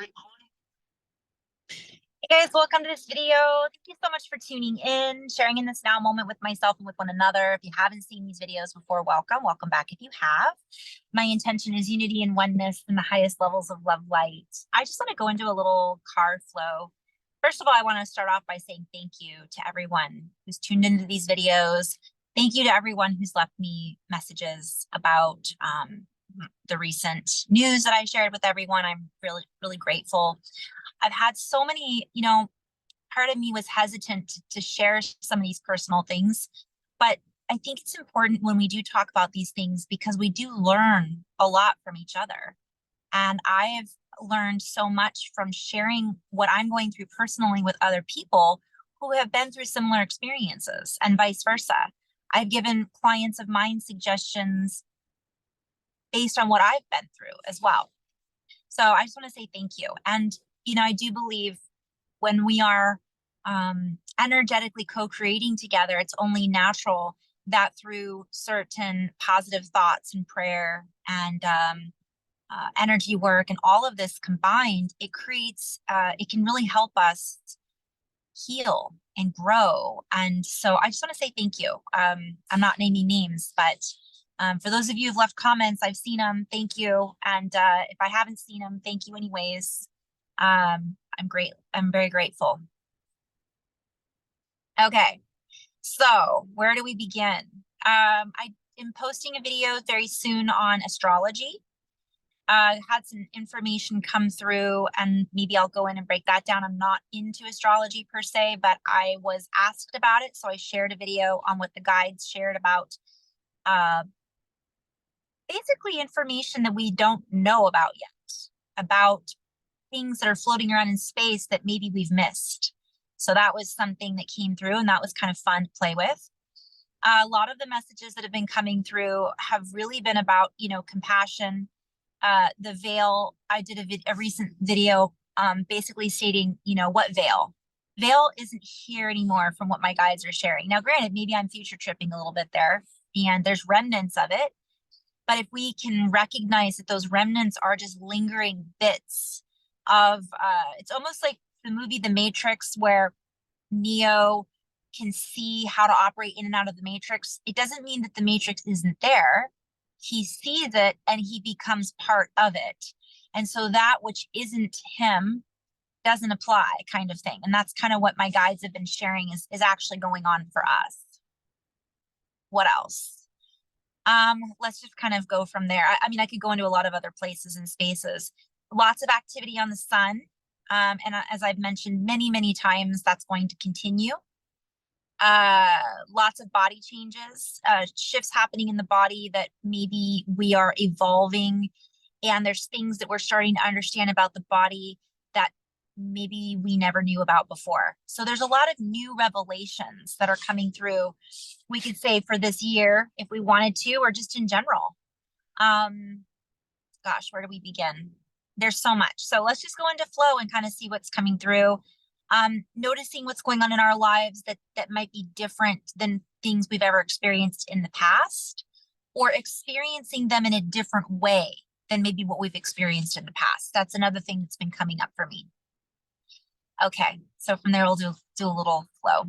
Hey guys, welcome to this video. Thank you so much for tuning in, sharing in this now moment with myself and with one another. If you haven't seen these videos before, welcome back if you have. My intention is unity and oneness in the highest levels of love light. I just want to go into a little card flow. First of all, I want to start off by saying thank you to everyone who's tuned into these videos. Thank you to everyone who's left me messages about the recent news that I shared with everyone. I'm really grateful. I've had so many, part of me was hesitant to share some of these personal things, but I think it's important when we do talk about these things because we do learn a lot from each other. And I have learned so much from sharing what I'm going through personally with other people who have been through similar experiences and vice versa. I've given clients of mine suggestions based on what I've been through as well. So I just want to say thank you. And I do believe when we are energetically co-creating together, it's only natural that through certain positive thoughts and prayer and energy work and all of this combined, it creates, it can really help us heal and grow. And so I just want to say thank you. I'm not naming names, but for those of you who've left comments, I've seen them. Thank you. And if I haven't seen them, thank you anyways. I'm very grateful. Okay, so where do we begin? I am posting a video very soon on astrology. Had some information come through and maybe I'll go in and break that down. I'm not into astrology per se, but I was asked about it. So I shared a video on what the guides shared about basically information that we don't know about yet, about things that are floating around in space that maybe we've missed. So that was something that came through and that was kind of fun to play with. A lot of the messages that have been coming through have really been about, compassion. The veil, I did a recent video basically stating, what veil? Veil isn't here anymore from what my guides are sharing. Now, granted, maybe I'm future tripping a little bit there and there's remnants of it. But if we can recognize that those remnants are just lingering bits of, it's almost like the movie The Matrix where Neo can see how to operate in and out of the Matrix. It doesn't mean that the Matrix isn't there. He sees it and he becomes part of it. And so that which isn't him doesn't apply, kind of thing. And that's kind of what my guides have been sharing is actually going on for us. What else? Let's just kind of go from there. I mean, I could go into a lot of other places and spaces. Lots of activity on the sun. And as I've mentioned many times, that's going to continue. Lots of body changes, shifts happening in the body that maybe we are evolving. And there's things that we're starting to understand about the body that maybe we never knew about before. So there's a lot of new revelations that are coming through, we could say, for this year, if we wanted to, or just in general. Gosh, where do we begin? There's so much. So let's just go into flow and kind of see what's coming through. Noticing what's going on in our lives that might be different than things we've ever experienced in the past, or experiencing them in a different way than maybe what we've experienced in the past. That's another thing that's been coming up for me. Okay, so from there, we'll do a little flow.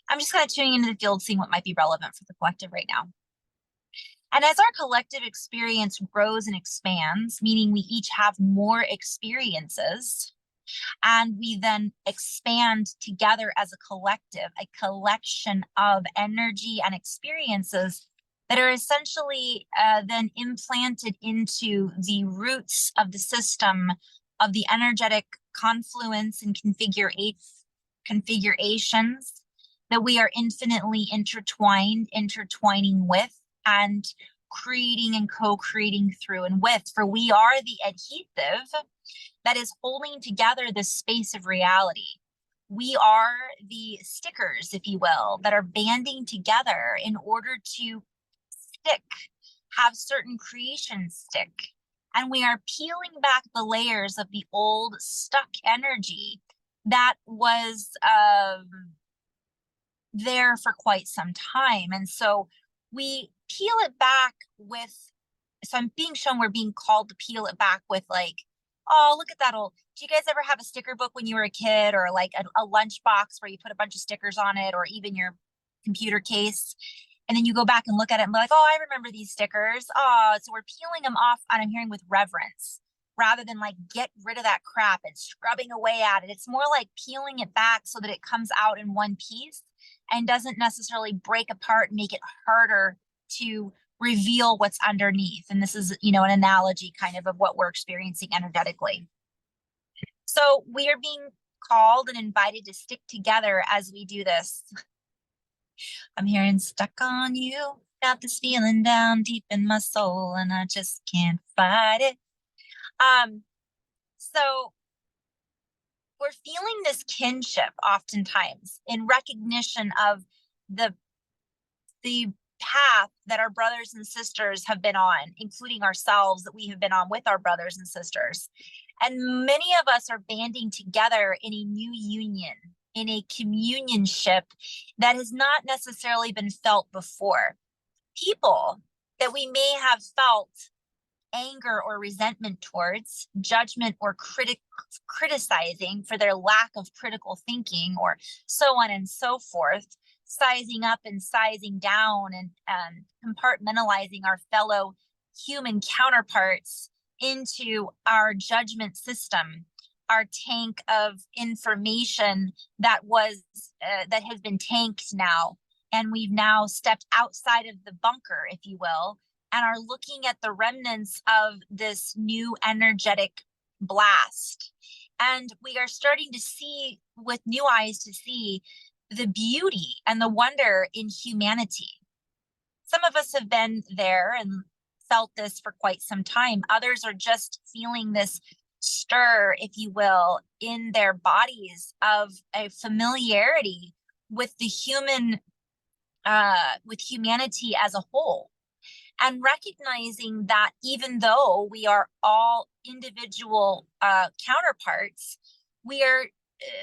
I'm just kind of tuning into the field, seeing what might be relevant for the collective right now. And as our collective experience grows and expands, meaning we each have more experiences, and we then expand together as a collective, a collection of energy and experiences that are essentially then implanted into the roots of the system of the energetic confluence and configurations that we are infinitely intertwining with and creating and co-creating through and with. For we are the adhesive that is holding together this space of reality. We are the stickers, if you will, that are banding together in order to stick, have certain creations stick. And we are peeling back the layers of the old stuck energy that was there for quite some time. And so we peel it back with so I'm being shown we're being called to peel it back with like, oh, look at that old. Do you guys ever have a sticker book when you were a kid, or like a lunch box where you put a bunch of stickers on it, or even your computer case? And then you go back and look at it and be like, oh, I remember these stickers. Oh, so we're peeling them off, and I'm hearing with reverence rather than like get rid of that crap and scrubbing away at it. It's more like peeling it back so that it comes out in one piece and doesn't necessarily break apart and make it harder to reveal what's underneath. And this is, you know, an analogy kind of what we're experiencing energetically. So we are being called and invited to stick together as we do this. I'm hearing stuck on you, got this feeling down deep in my soul, and I just can't fight it. So we're feeling this kinship oftentimes in recognition of the path that our brothers and sisters have been on, including ourselves, that we have been on with our brothers and sisters. And many of us are banding together in a new union, in a communionship that has not necessarily been felt before. People that we may have felt anger or resentment towards, judgment or criticizing for their lack of critical thinking, or so on and so forth, sizing up and sizing down and compartmentalizing our fellow human counterparts into our judgment system, our tank of information that has been tanked now. And we've now stepped outside of the bunker, if you will, and are looking at the remnants of this new energetic blast. And we are starting to see with new eyes to see the beauty and the wonder in humanity. Some of us have been there and felt this for quite some time. Others are just feeling this stir, if you will, in their bodies of a familiarity with the with humanity as a whole. And recognizing that even though we are all individual counterparts, we are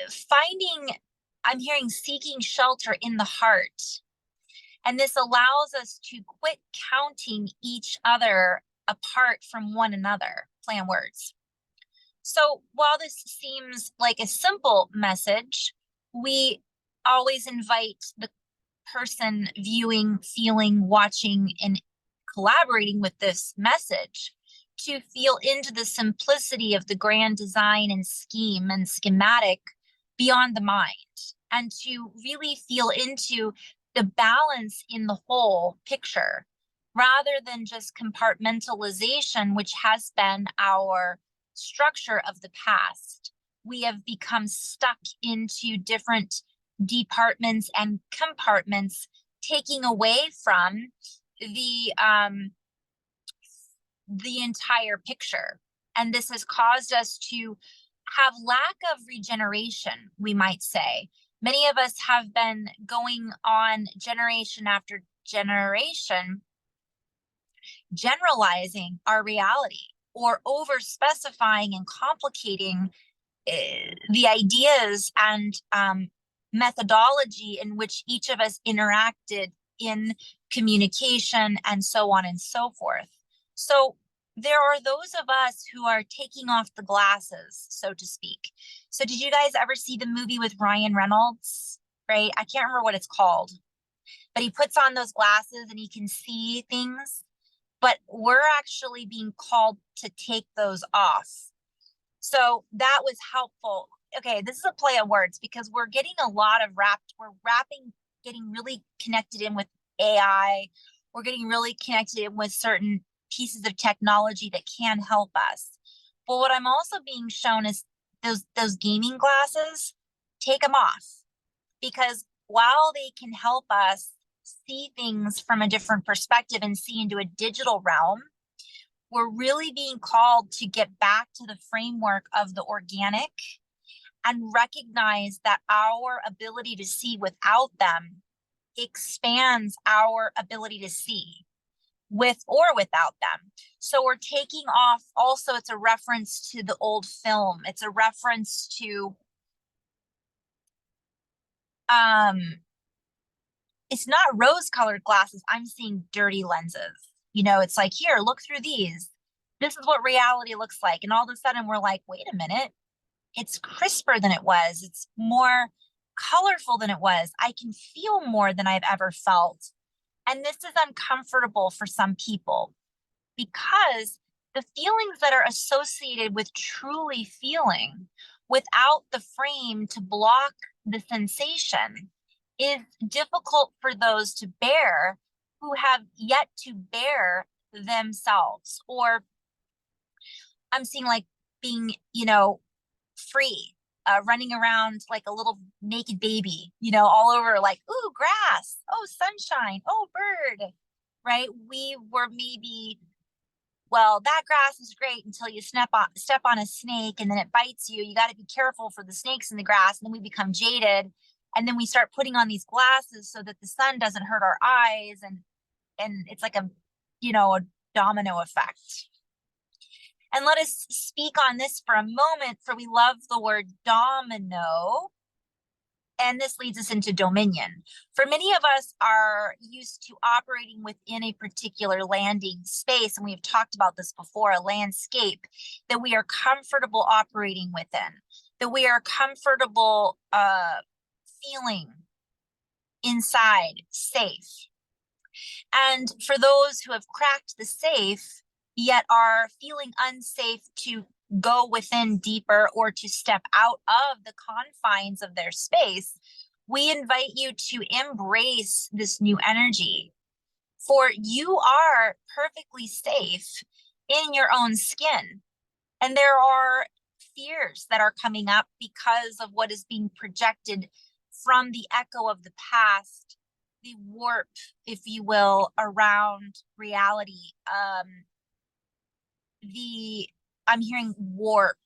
finding, I'm hearing, seeking shelter in the heart. And this allows us to quit counting each other apart from one another. Play on words. So while this seems like a simple message, we always invite the person viewing, feeling, watching, and collaborating with this message to feel into the simplicity of the grand design and scheme and schematic beyond the mind, and to really feel into the balance in the whole picture rather than just compartmentalization, which has been our structure of the past. We have become stuck into different departments and compartments, taking away from the entire picture. And this has caused us to have lack of regeneration, we might say. Many of us have been going on generation after generation, generalizing our reality or over specifying and complicating the ideas and methodology in which each of us interacted in communication and so on and so forth. So there are those of us who are taking off the glasses, so to speak. So did you guys ever see the movie with Ryan Reynolds? Right? I can't remember what it's called, but he puts on those glasses and he can see things, but we're actually being called to take those off. So that was helpful. Okay, this is a play on words because we're getting a lot of getting really connected in with AI. We're getting really connected in with certain pieces of technology that can help us. But what I'm also being shown is those gaming glasses, take them off, because while they can help us see things from a different perspective and see into a digital realm, we're really being called to get back to the framework of the organic and recognize that our ability to see without them expands our ability to see with or without them. So we're taking off, also it's a reference to the old film. It's a reference to, it's not rose-colored glasses. I'm seeing dirty lenses. It's like, here, look through these. This is what reality looks like. And all of a sudden we're like, wait a minute, it's crisper than it was. It's more colorful than it was. I can feel more than I've ever felt. And this is uncomfortable for some people because the feelings that are associated with truly feeling without the frame to block the sensation is difficult for those to bear who have yet to bear themselves. Or I'm seeing like being, free, running around like a little naked baby, all over like, ooh, grass, oh, sunshine, oh, bird, right? We were maybe, well, that grass is great until you step on a snake and then it bites you. You got to be careful for the snakes in the grass. And then we become jaded. And then we start putting on these glasses so that the sun doesn't hurt our eyes. And it's like a domino effect. And let us speak on this for a moment, for we love the word domino. And this leads us into dominion. For many of us are used to operating within a particular landing space, and we've talked about this before, a landscape that we are comfortable operating within, that we are comfortable feeling inside, safe. And for those who have cracked the safe, yet are feeling unsafe to go within deeper or to step out of the confines of their space, we invite you to embrace this new energy. For you are perfectly safe in your own skin. And there are fears that are coming up because of what is being projected from the echo of the past, the warp, if you will, around reality. I'm hearing warp,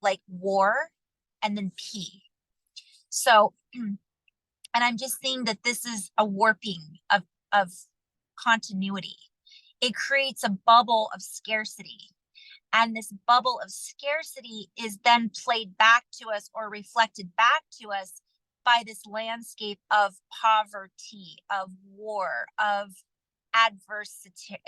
like war, and then P. So, and I'm just seeing that this is a warping of continuity. It creates a bubble of scarcity. And this bubble of scarcity is then played back to us or reflected back to us by this landscape of poverty, of war, of adversity.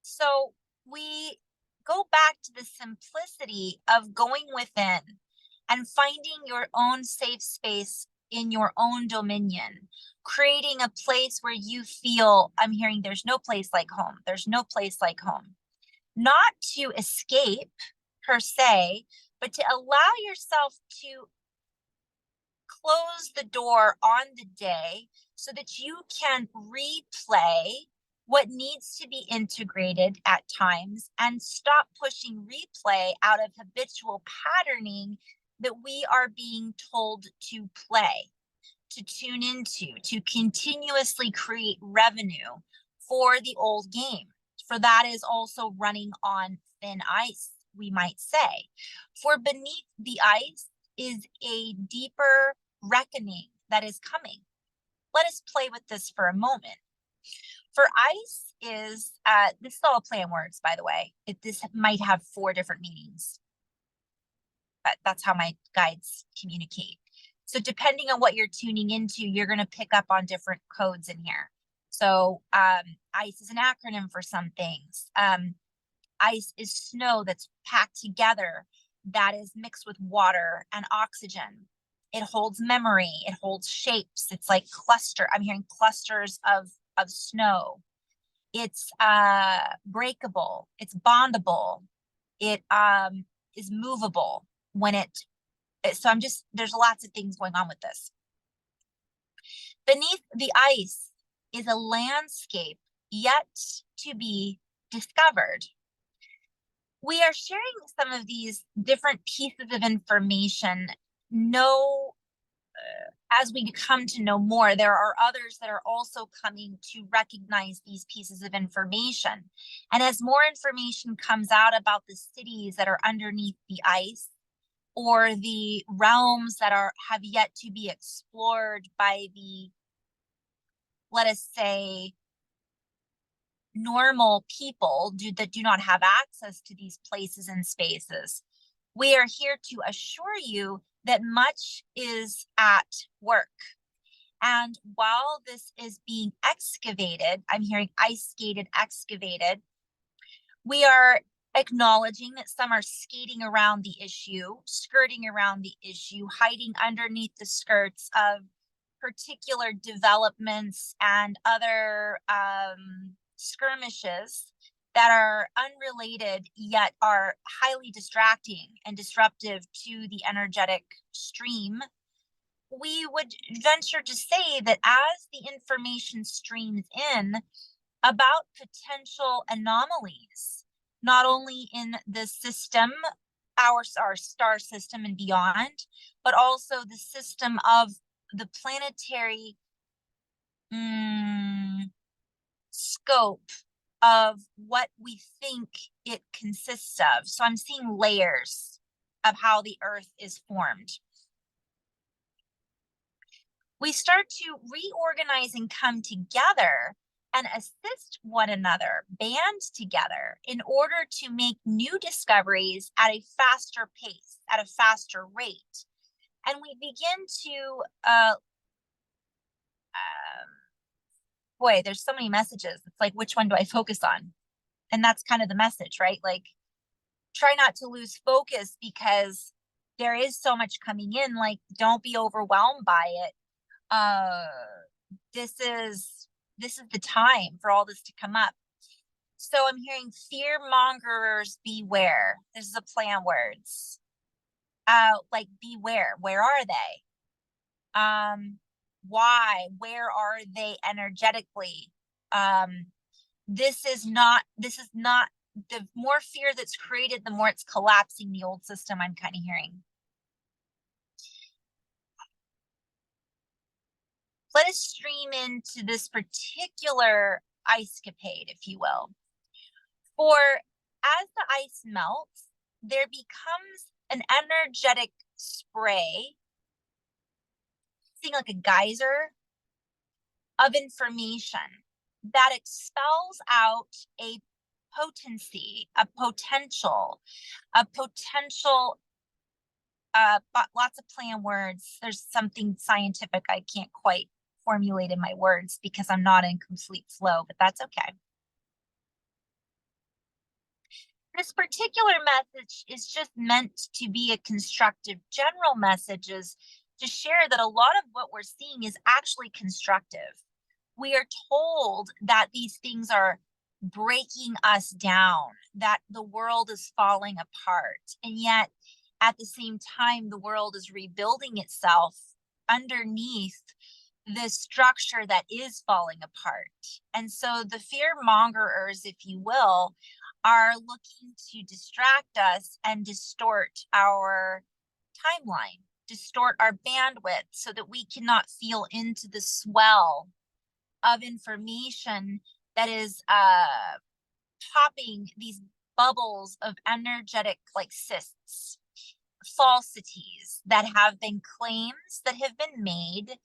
So we go back to the simplicity of going within and finding your own safe space in your own dominion, creating a place where you feel, I'm hearing there's no place like home. There's no place like home. Not to escape per se, but to allow yourself to close the door on the day so that you can replay what needs to be integrated at times and stop pushing replay out of habitual patterning that we are being told to play, to tune into, to continuously create revenue for the old game. For that is also running on thin ice, we might say. For beneath the ice is a deeper reckoning that is coming. Let us play with this for a moment. For ice is, this is all a play on words, by the way. This might have 4 different meanings. But that's how my guides communicate. So depending on what you're tuning into, you're going to pick up on different codes in here. So ice is an acronym for some things. Ice is snow that's packed together, that is mixed with water and oxygen. It holds memory. It holds shapes. It's like I'm hearing clusters of snow. It's breakable. It's bondable. It is movable when so there's lots of things going on with this. Beneath the ice is a landscape yet to be discovered. We are sharing some of these different pieces of information. As we come to know more, there are others that are also coming to recognize these pieces of information. And as more information comes out about the cities that are underneath the ice, or the realms that have yet to be explored by the, let us say, normal people that do not have access to these places and spaces, we are here to assure you that much is at work. And while this is being excavated, I'm hearing ice skated, excavated, we are acknowledging that some are skating around the issue, skirting around the issue, hiding underneath the skirts of particular developments and other skirmishes that are unrelated yet are highly distracting and disruptive to the energetic stream. We would venture to say that as the information streams in about potential anomalies, not only in the system, our star system and beyond, but also the system of the planetary scope of what we think it consists of. So I'm seeing layers of how the Earth is formed. We start to reorganize and come together and assist one another, band together in order to make new discoveries at a faster pace, at a faster rate. And we begin to, boy, there's so many messages. It's like, which one do I focus on? And that's kind of the message, right? Like, try not to lose focus because there is so much coming in. Like, don't be overwhelmed by it. This is the time for all this to come up. So I'm hearing fear mongers beware. This is a play on words. Like beware. Where are they? Why? Where are they energetically? This is not the more fear that's created, the more it's collapsing the old system, I'm kind of hearing. Let us stream into this particular icecapade, if you will. For as the ice melts, there becomes an energetic spray, seeing like a geyser of information that expels out a potency, a potential, lots of play on words. There's something scientific I can't quite formulate in my words because I'm not in complete flow, but that's okay. This particular message is just meant to be a constructive general message, is to share that a lot of what we're seeing is actually constructive. We are told that these things are breaking us down, that the world is falling apart, and yet at the same time, the world is rebuilding itself underneath this structure that is falling apart. And so the fear mongerers, if you will, are looking to distract us and distort our timeline, distort our bandwidth so that we cannot feel into the swell of information that is popping these bubbles of energetic like cysts, falsities that have been claims that have been made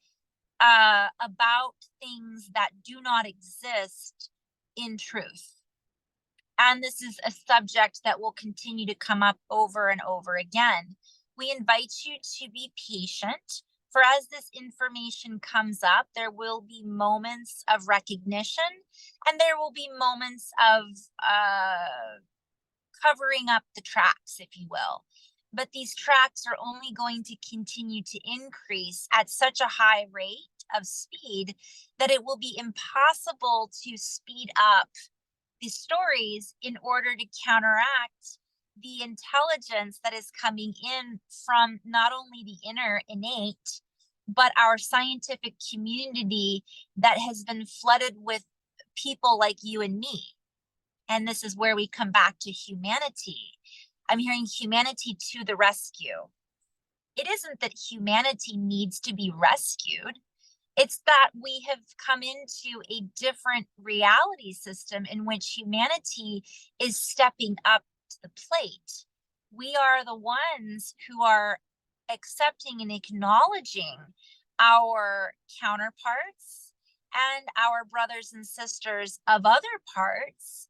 about things that do not exist in truth. And this is a subject that will continue to come up over and over again. We invite you to be patient, for as this information comes up, there will be moments of recognition and there will be moments of covering up the tracks, if you will. But these tracks are only going to continue to increase at such a high rate of speed that it will be impossible to speed up the stories in order to counteract the intelligence that is coming in from not only the inner innate, but our scientific community that has been flooded with people like you and me. And this is where we come back to humanity. I'm hearing humanity to the rescue. It isn't that humanity needs to be rescued. It's that we have come into a different reality system in which humanity is stepping up to the plate. We are the ones who are accepting and acknowledging our counterparts and our brothers and sisters of other parts,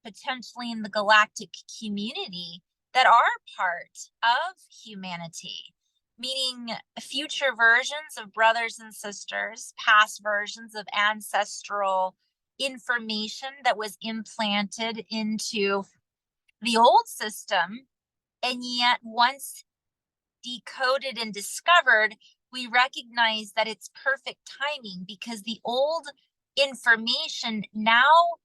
potentially in the galactic community, that are part of humanity. meaning future versions of brothers and sisters, past versions of ancestral information that was implanted into the old system. And yet, once decoded and discovered, we recognize that it's perfect timing because the old information now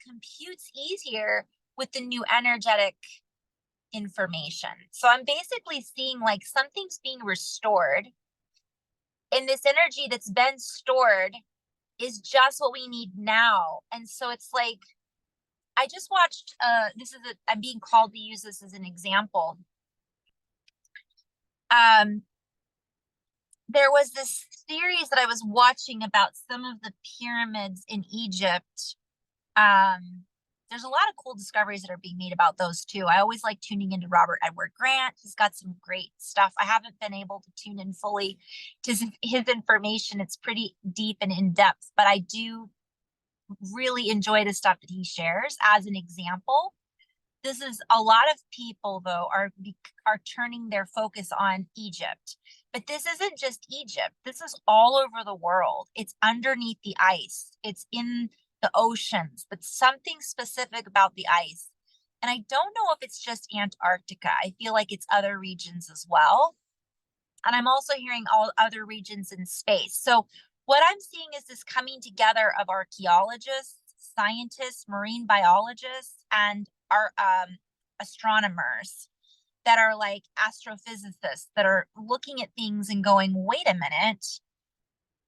computes easier with the new energetic information. So I'm basically seeing like something's being restored, and this energy that's been stored is just what we need now. And so it's like, I just watched, I'm being called to use this as an example. There was this series that I was watching about some of the pyramids in Egypt. There's a lot of cool discoveries that are being made about those too. I always like tuning into Robert Edward Grant. He's got some great stuff. I haven't been able to tune in fully to his information. It's pretty deep and in depth, but I do really enjoy the stuff that he shares. As an example, this is a lot of people though are turning their focus on Egypt, but this isn't just Egypt. This is all over the world. It's underneath the ice. It's in the oceans, but something specific about the ice. And I don't know if it's just Antarctica. I feel like it's other regions as well. And I'm also hearing all other regions in space. So what I'm seeing is this coming together of archaeologists, scientists, marine biologists, and our astronomers that are like astrophysicists that are looking at things and going, wait a minute,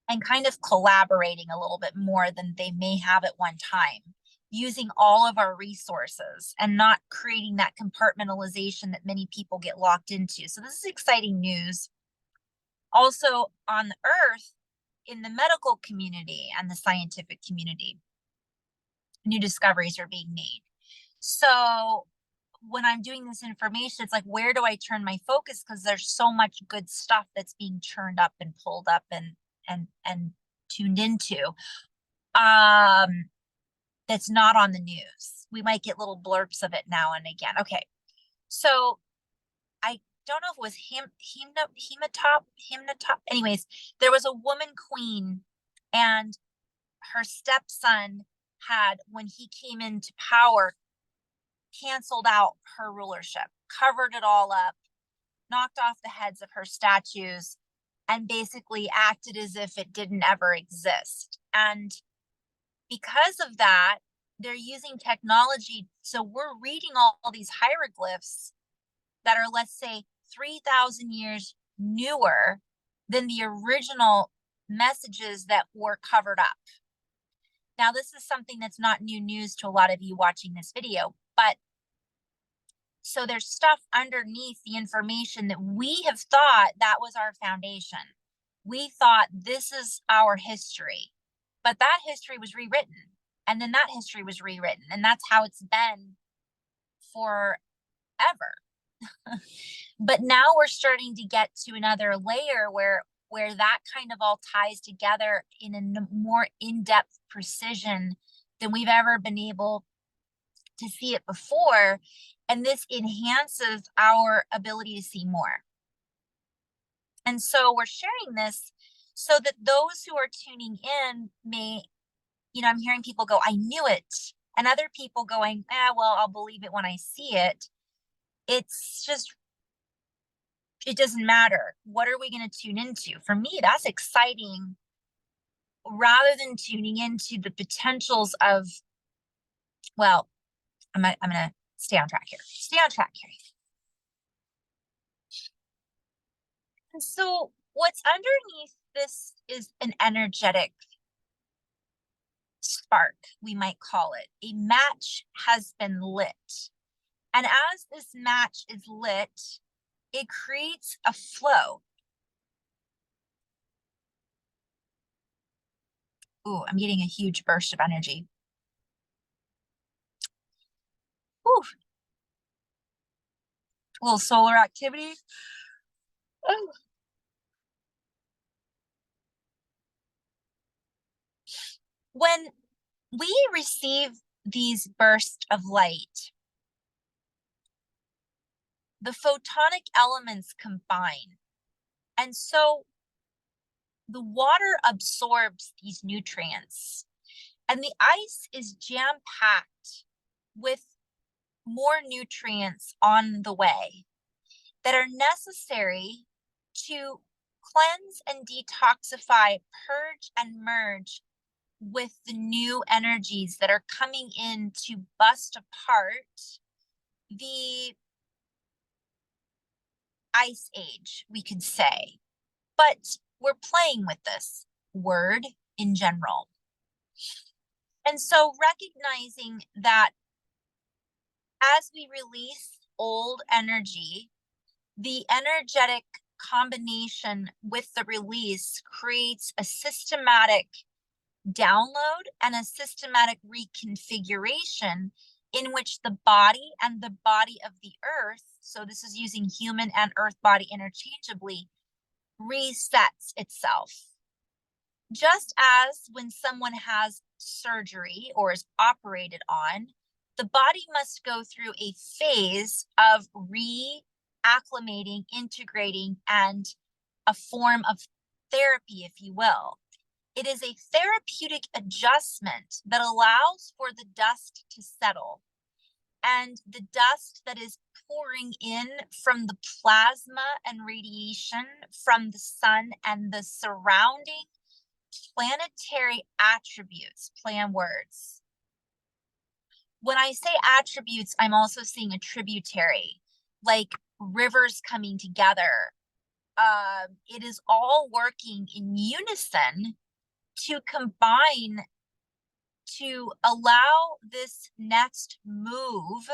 and kind of collaborating a little bit more than they may have at one time, using all of our resources and not creating that compartmentalization that many people get locked into. So this is exciting news. Also on the earth, in the medical community and the scientific community, new discoveries are being made. So when I'm doing this information, it's like, where do I turn my focus? Because there's so much good stuff that's being churned up and pulled up and tuned into. That's not on the news. We might get little blurbs of it now and again. Okay. So I don't know if it was hymnotop. Anyways, there was a woman queen, and her stepson had, when he came into power, canceled out her rulership, covered it all up, knocked off the heads of her statues, and basically acted as if it didn't ever exist. And because of that, they're using technology. So we're reading all these hieroglyphs that are, let's say, 3,000 years newer than the original messages that were covered up. Now, this is something that's not new news to a lot of you watching this video, but so there's stuff underneath the information that we have thought that was our foundation. We thought this is our history, but that history was rewritten, and then that history was rewritten, and that's how it's been forever. But now we're starting to get to another layer where that kind of all ties together in a more in-depth precision than we've ever been able to see it before. And this enhances our ability to see more. And so we're sharing this so that those who are tuning in may, I'm hearing people go, I knew it. And other people going, well, I'll believe it when I see it. It's just, it doesn't matter. What are we going to tune into? For me, that's exciting, rather than tuning into the potentials of, well, I'm going to stay on track here. Stay on track, Carrie. And so what's underneath this is an energetic spark, we might call it. A match has been lit. And as this match is lit, it creates a flow. Ooh, I'm getting a huge burst of energy. Ooh. A little solar activity. Oh. When we receive these bursts of light, the photonic elements combine. And so the water absorbs these nutrients, and the ice is jam-packed with more nutrients on the way that are necessary to cleanse and detoxify, purge and merge with the new energies that are coming in to bust apart the ice age, we could say. But we're playing with this word in general. And so recognizing that as we release old energy, the energetic combination with the release creates a systematic download and a systematic reconfiguration in which the body and the body of the earth, so this is using human and earth body interchangeably, resets itself. Just as when someone has surgery or is operated on, the body must go through a phase of reacclimating, integrating, and a form of therapy, if you will. It is a therapeutic adjustment that allows for the dust to settle. And the dust that is pouring in from the plasma and radiation from the sun and the surrounding planetary attributes, play on words. When I say attributes, I'm also seeing a tributary, like rivers coming together. It is all working in unison to combine to allow this next move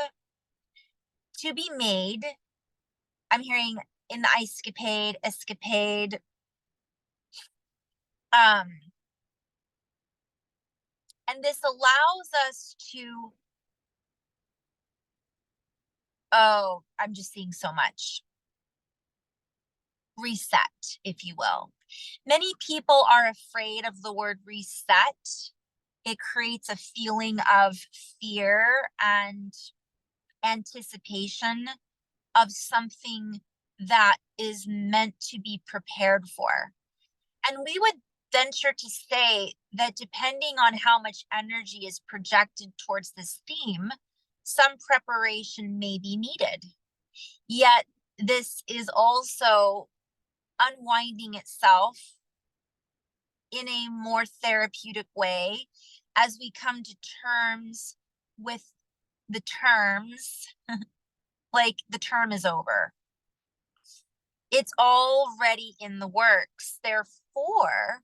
to be made. I'm hearing in the escapade. And this allows us to, oh, I'm just seeing so much. Reset, if you will. Many people are afraid of the word reset. It creates a feeling of fear and anticipation of something that is meant to be prepared for. And we would venture to say that depending on how much energy is projected towards this theme, some preparation may be needed. Yet this is also unwinding itself in a more therapeutic way as we come to terms with the terms, like the term is over. It's already in the works. Therefore,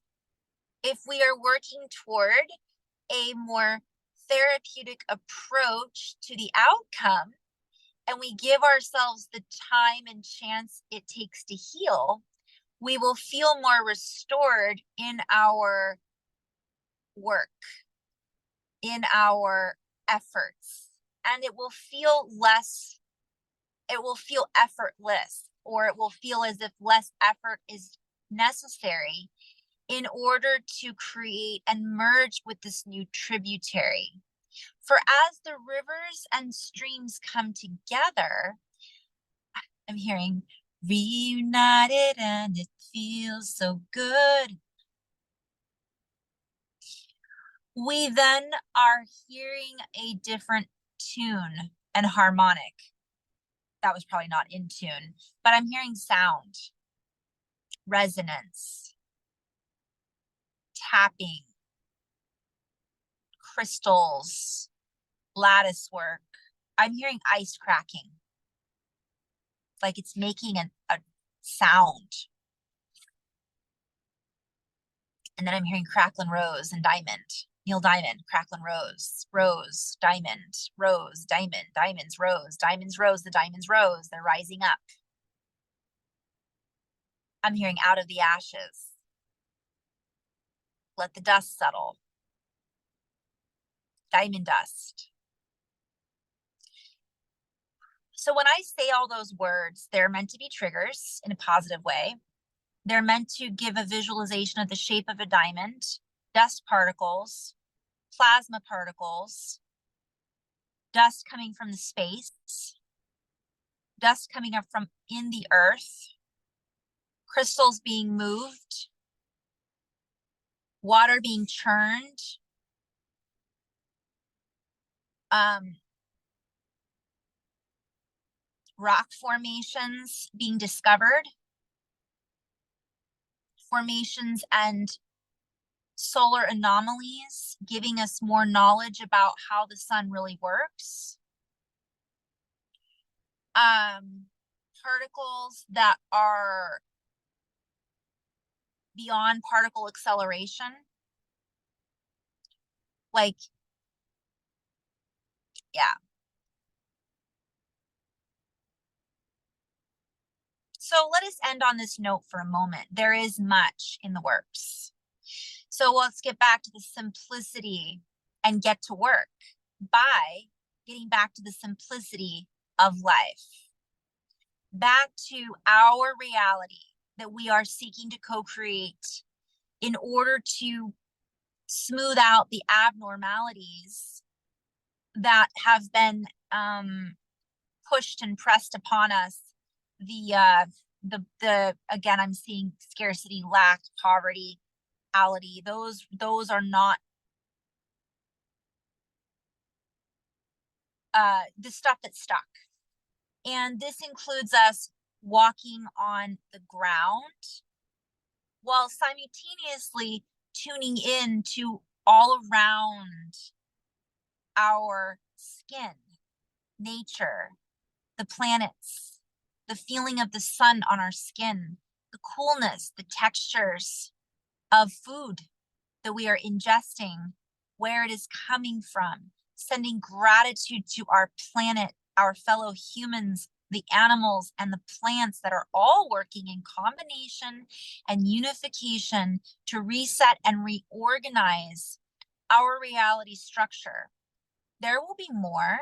if we are working toward a more therapeutic approach to the outcome, and we give ourselves the time and chance it takes to heal, we will feel more restored in our work, in our efforts, and it will feel effortless, or it will feel as if less effort is necessary in order to create and merge with this new tributary. For as the rivers and streams come together, I'm hearing reunited and it feels so good. We then are hearing a different tune and harmonic. That was probably not in tune, but I'm hearing sound, resonance, tapping, crystals, lattice work. I'm hearing ice cracking, like it's making a sound. And then I'm hearing crackling rose and diamond. Neil Diamond, crackling rose, rose, diamond, rose, diamond, diamonds, rose, diamonds, rose, the diamonds rose. They're rising up. I'm hearing out of the ashes. Let the dust settle. Diamond dust. So when I say all those words, they're meant to be triggers in a positive way. They're meant to give a visualization of the shape of a diamond, dust particles, plasma particles, dust coming from the space, dust coming up from in the earth, crystals being moved, water being churned, rock formations being discovered, formations and solar anomalies giving us more knowledge about how the sun really works. Particles that are beyond particle acceleration, like, yeah. So let us end on this note for a moment. There is much in the works. So let's get back to the simplicity and get to work by getting back to the simplicity of life, back to our reality that we are seeking to co-create in order to smooth out the abnormalities that have been pushed and pressed upon us. The again, I'm seeing scarcity, lack, poverty, those are not the stuff that's stuck. And this includes us walking on the ground while simultaneously tuning in to all around our skin, nature, the planets, the feeling of the sun on our skin, the coolness, the textures of food that we are ingesting, where it is coming from, sending gratitude to our planet, our fellow humans, the animals, and the plants that are all working in combination and unification to reset and reorganize our reality structure. There will be more.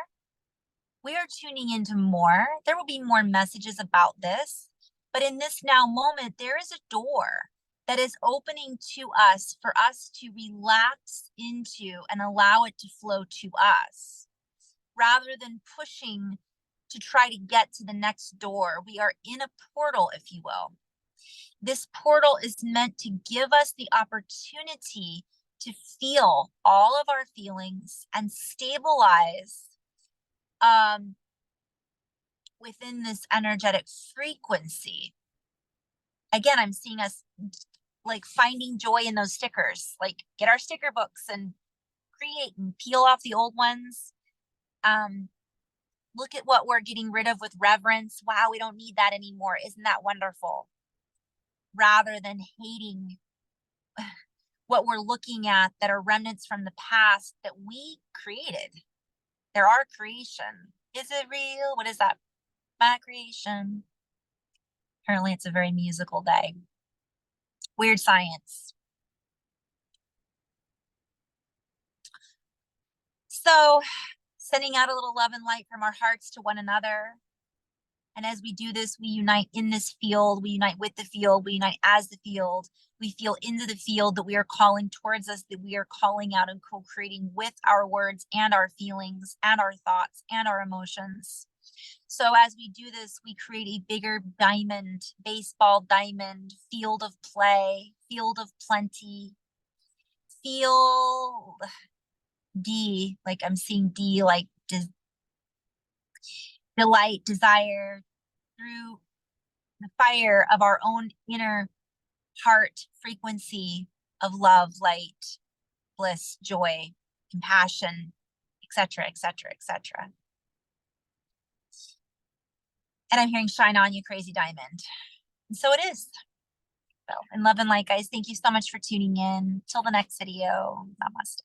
We are tuning into more. There will be more messages about this. But in this now moment, there is a door that is opening to us for us to relax into and allow it to flow to us rather than pushing to try to get to the next door. We are in a portal, if you will. This portal is meant to give us the opportunity to feel all of our feelings and stabilize within this energetic frequency. Again, I'm seeing us like finding joy in those stickers, like get our sticker books and create and peel off the old ones. Look at what we're getting rid of with reverence. Wow, we don't need that anymore. Isn't that wonderful? Rather than hating what we're looking at that are remnants from the past that we created. They're our creation. Is it real? What is that? My creation. Apparently it's a very musical day. Weird science. So sending out a little love and light from our hearts to one another. And as we do this, we unite in this field, we unite with the field, we unite as the field, we feel into the field that we are calling towards us, that we are calling out and co-creating with our words and our feelings and our thoughts and our emotions. So as we do this, we create a bigger diamond, baseball diamond, field of play, field of plenty, field D, like I'm seeing D, like delight, desire, through the fire of our own inner heart frequency of love, light, bliss, joy, compassion, etc., etc., etc. And I'm hearing shine on you, crazy diamond. And so it is. So, and love and light, guys. Thank you so much for tuning in. Till the next video. Namaste.